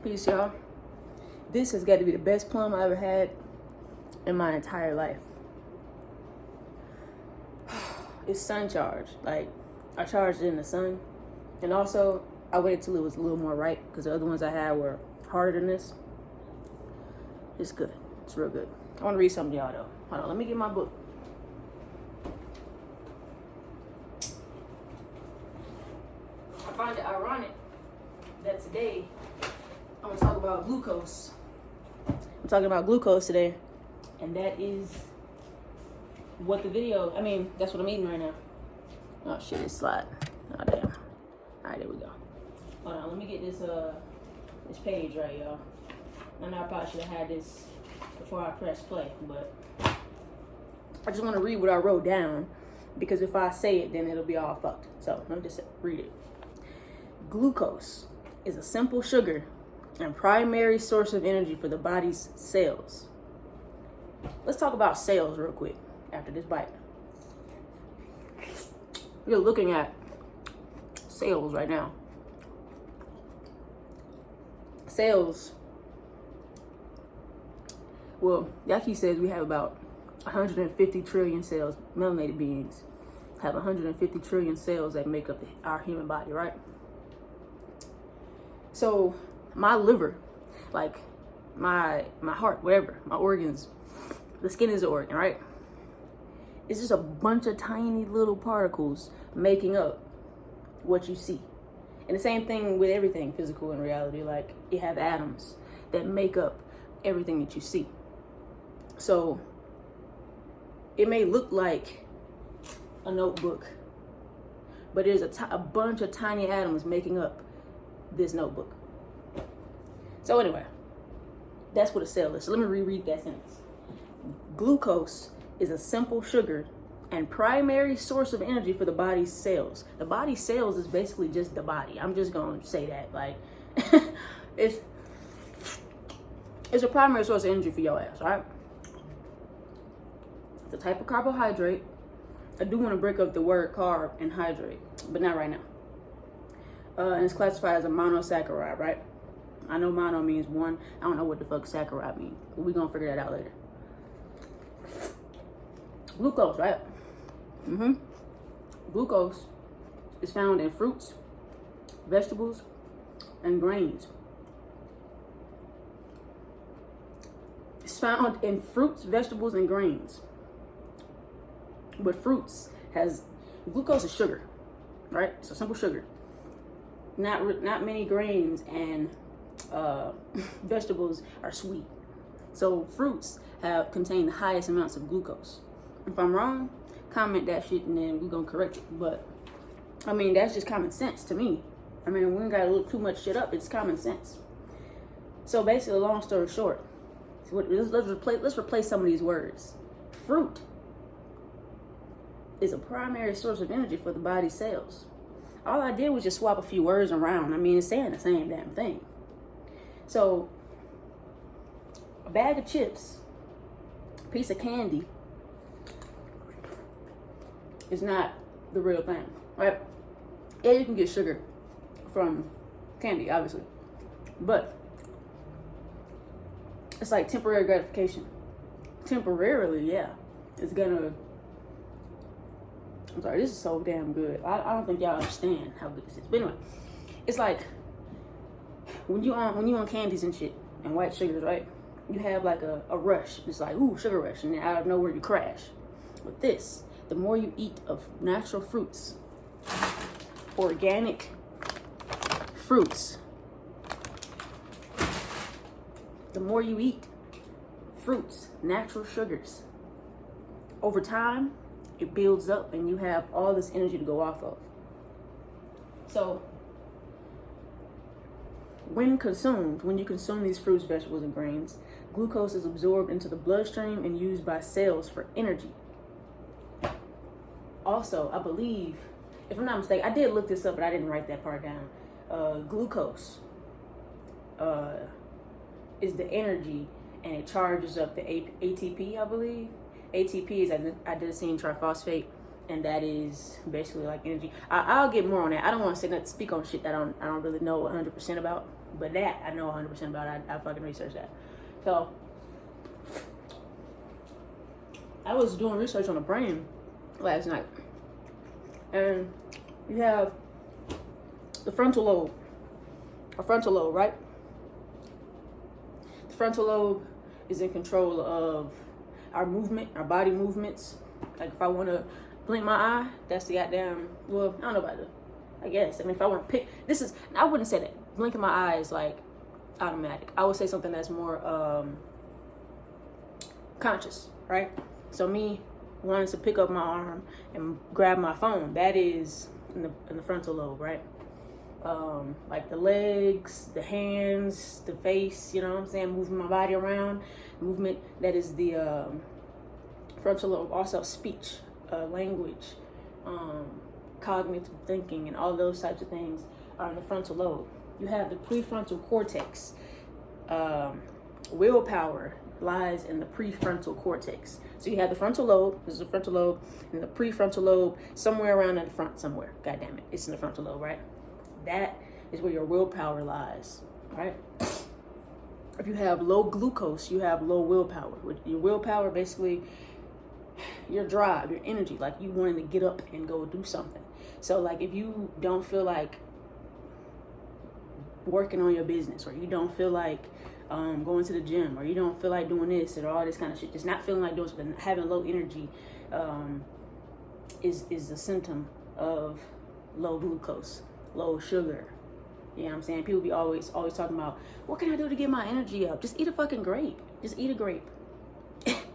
Peace, y'all. This has got to be the best plum I ever had in my entire life. It's sun charged. Like, I charged it in the sun. And also, I waited till it was a little more ripe because the other ones I had were harder than this. It's good. It's real good. I want to read something to y'all, though. Hold on. Let me get my book. I find it ironic that today I'm going to talk about glucose. I'm talking about glucose today. And that is what the video, that's what I'm eating right now. Oh shit, it's slide. Oh damn. Alright, there we go. Hold on, let me get this page right, y'all. I know I probably should have had this before I press play, but I just want to read what I wrote down because if I say it, then it'll be all fucked. So let me just read it. Glucose is a simple sugar and primary source of energy for the body's cells. Let's talk about cells real quick after this bite. We're looking at cells right now. Cells, well, Yaki says we have about 150 trillion cells. Melanated beings have 150 trillion cells that make up our human body, right? So my liver, like my heart, whatever, my organs, the skin is an organ, right? It's just a bunch of tiny little particles making up what you see. And the same thing with everything physical in reality. Like, you have atoms that make up everything that you see. So it may look like a notebook, but there's a bunch of tiny atoms making up this notebook. So anyway, that's what a cell is. So let me reread that sentence. Glucose is a simple sugar and primary source of energy for the body's cells. The body's cells is basically just the body. I'm just going to say that. Like, it's a primary source of energy for your ass, right? It's a type of carbohydrate. I do want to break up the word carb and hydrate, but not right now. And it's classified as a monosaccharide, right? I know mono means one. I don't know what the fuck saccharide means. But we're going to figure that out later. Glucose, right? Glucose is found in fruits, vegetables, and grains. It's found in fruits, vegetables, and grains. But fruits has, glucose is sugar, right? It's a simple sugar. Not many grains and vegetables are sweet. So fruits contain the highest amounts of glucose. If I'm wrong, comment that shit and then we're gonna correct it. But that's just common sense to me. We ain't gotta look too much shit up. It's common sense. So basically, long story short, let's replace some of these words. Fruit is a primary source of energy for the body's cells. All I did was just swap a few words around. It's saying the same damn thing. So a bag of chips, a piece of candy, is not the real thing, right? Yeah, you can get sugar from candy, obviously, but it's like temporary gratification. Temporarily, yeah, it's gonna. I'm sorry, this is so damn good. I don't think y'all understand how good this is. But anyway, it's like when you on candies and shit and white sugars, right? You have like a rush. It's like, ooh, sugar rush, and then out of nowhere you crash. With this, the more you eat of natural fruits, organic fruits, the more you eat fruits, natural sugars, over time, it builds up and you have all this energy to go off of. So when you consume these fruits, vegetables, and grains, glucose is absorbed into the bloodstream and used by cells for energy. Also, I believe, if I'm not mistaken, I did look this up, but I didn't write that part down. Glucose is the energy, and it charges up the ATP, I believe. ATP is adenosine triphosphate, and that is basically like energy. I'll get more on that. I don't want to speak on shit that I don't really know 100% about, but that I know 100% about. I fucking researched that. So I was doing research on the brain last night, and you have the frontal lobe, right? The frontal lobe is in control of our movement, our body movements. Like if I want to blink my eye, that's the goddamn, well, I don't know about it. I guess. I mean, if I want to pick, I wouldn't say that. Blinking my eye is like automatic. I would say something that's more conscious, right? So me wanting to pick up my arm and grab my phone, that is in the frontal lobe, right? Like the legs, the hands, the face, you know what I'm saying? Moving my body around, movement, that is the frontal lobe. Also speech, language, cognitive thinking, and all those types of things are in the frontal lobe. You have the prefrontal cortex. Willpower lies in the prefrontal cortex. So you have the frontal lobe, this is the frontal lobe, and the prefrontal lobe somewhere around in the front somewhere. God damn it, it's in the frontal lobe, right? That is where your willpower lies, right? If you have low glucose, you have low willpower. With your willpower, basically, your drive, your energy, like you wanting to get up and go do something. So like if you don't feel like working on your business, or you don't feel like going to the gym, or you don't feel like doing this or all this kind of shit, just not feeling like doing something, having low energy is a symptom of low glucose, low sugar. You know what I'm saying? People be always talking about, what can I do to get my energy up? Just eat a fucking grape. Just eat a grape.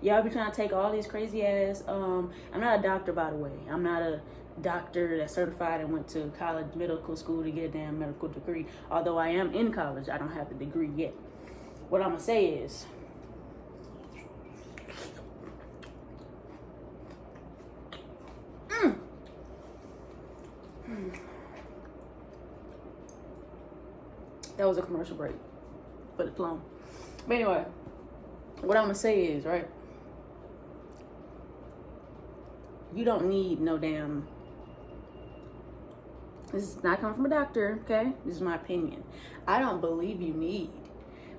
Y'all be trying to take all these crazy ass, I'm not a doctor, by the way. I'm not a doctor that's certified and went to college, medical school to get a damn medical degree. Although I am in college, I don't have the degree yet. What I'm gonna say is, that was a commercial break for the plum. But anyway, what I'm gonna say is, right, you don't need no damn, this is not coming from a doctor, okay? This is my opinion. I don't believe you need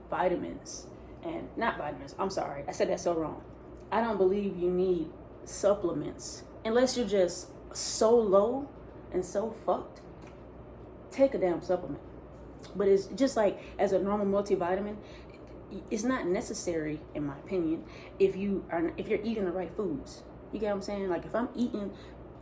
vitamins, and not vitamins, I'm sorry, I said that so wrong. I don't believe you need supplements unless you're just so low and so fucked. Take a damn supplement. But it's just like as a normal multivitamin, it's not necessary, in my opinion, if you're eating the right foods. You get what I'm saying? Like if I'm eating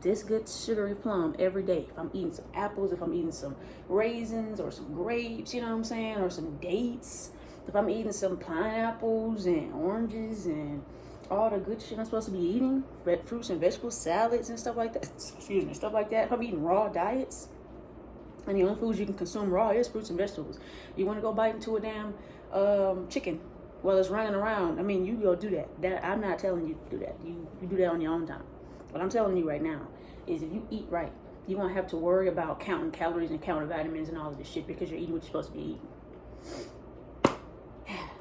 this good sugary plum every day, if I'm eating some apples, if I'm eating some raisins or some grapes, you know what I'm saying, or some dates, if I'm eating some pineapples and oranges and all the good shit I'm supposed to be eating, fruits and vegetables, salads and stuff like that, stuff like that. If I'm eating raw diets, and the only foods you can consume raw is fruits and vegetables. You want to go bite into a damn chicken while it's running around, I mean, you go do that. I'm not telling you to do that. You do that on your own time. What I'm telling you right now is if you eat right, you won't have to worry about counting calories and counting vitamins and all of this shit, because you're eating what you're supposed to be eating.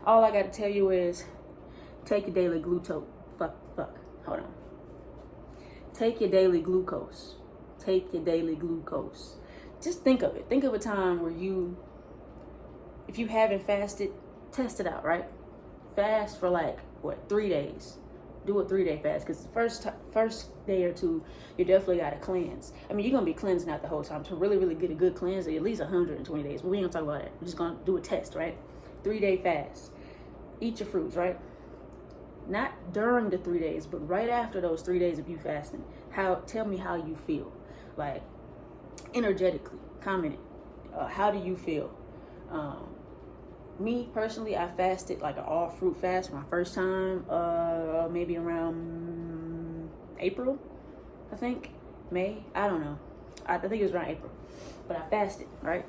All I got to tell you is take your daily hold on. Take your daily glucose. Just think of it. Think of a time where if you haven't fasted, test it out, right? Fast for 3 days. Do a 3-day fast, because the first day or two, you definitely got to cleanse. I mean, you're going to be cleansing out the whole time. To really, really get a good cleanse, at least 120 days. But we ain't gonna talk about that. We're just going to do a test, right? 3-day fast. Eat your fruits, right? Not during the 3 days, but right after those 3 days of you fasting. Tell me how you feel. Like, energetically, comment it. How do you feel? Me personally, I fasted like an all fruit fast for my first time, maybe around April, I think, May, I don't know. I think it was around April, but I fasted, right?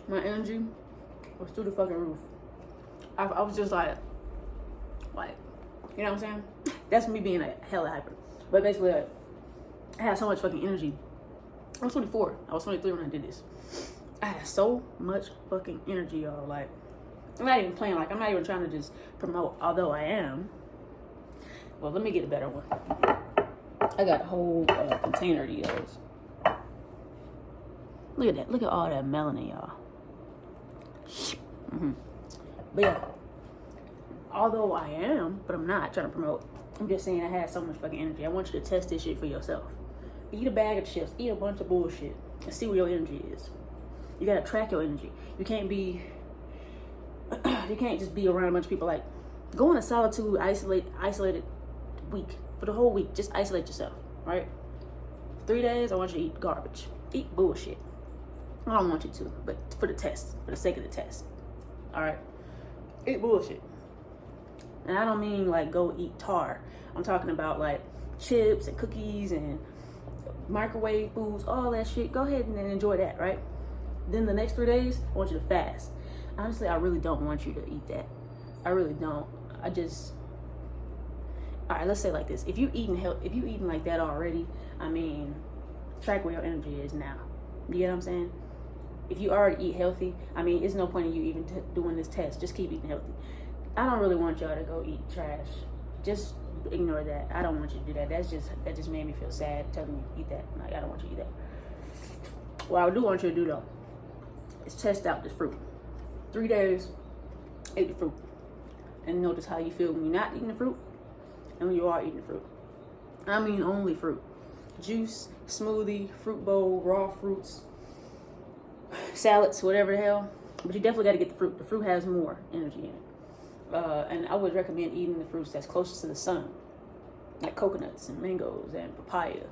My energy was through the fucking roof. I was just like, you know what I'm saying? That's me being a hella hyper. But basically, I had so much fucking energy. I was 24. I was 23 when I did this. I had so much fucking energy, y'all. Like, I'm not even playing, like, I'm not even trying to just promote, although I am. Well, let me get a better one. I got a whole container of these. Look at that. Look at all that melanin, y'all. But yeah, although I am, but I'm not trying to promote. I'm just saying I had so much fucking energy. I want you to test this shit for yourself. Eat a bag of chips. Eat a bunch of bullshit. And see where your energy is. You gotta track your energy. You can't just be around a bunch of people. Like, go in a solitude, isolated week. For the whole week, just isolate yourself, right? 3 days, I want you to eat garbage. Eat bullshit. I don't want you to, but for the test, for the sake of the test. All right? Eat bullshit. And I don't mean like go eat tar. I'm talking about like chips and cookies and microwave foods, all that shit. Go ahead and enjoy that, right? Then the next 3 days, I want you to fast. Honestly, I really don't want you to eat that. I really don't. All right, let's say it like this. If you eating like that already, I mean, track where your energy is now. You get what I'm saying? If you already eat healthy, I mean, it's no point in you even doing this test. Just keep eating healthy. I don't really want y'all to go eat trash. Just ignore that. I don't want you to do that. That just made me feel sad telling me to eat that. Like, I don't want you to eat that. What I do want you to do though is test out this fruit. 3 days, eat the fruit, and notice how you feel when you're not eating the fruit and when you are eating the fruit. I mean, only fruit. Juice, smoothie, fruit bowl, raw fruits, salads, whatever the hell. But you definitely got to get the fruit. The fruit has more energy in it. And I would recommend eating the fruits that's closest to the sun, like coconuts and mangoes and papaya.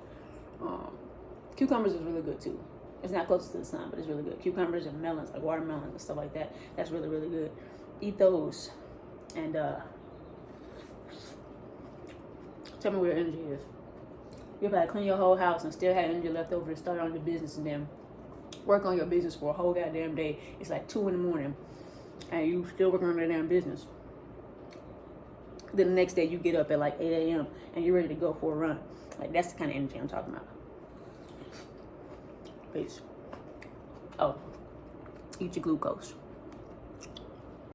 Cucumbers is really good too. It's not closest to the sun, but it's really good. Cucumbers and melons, like watermelons and stuff like that. That's really, really good. Eat those. And tell me where your energy is. You're about to clean your whole house and still have energy left over to start on your business and then work on your business for a whole goddamn day. It's like 2 a.m. and you still working on that damn business. Then the next day you get up at like 8 a.m. and you're ready to go for a run. Like, that's the kind of energy I'm talking about. Peace. Oh, eat your glucose.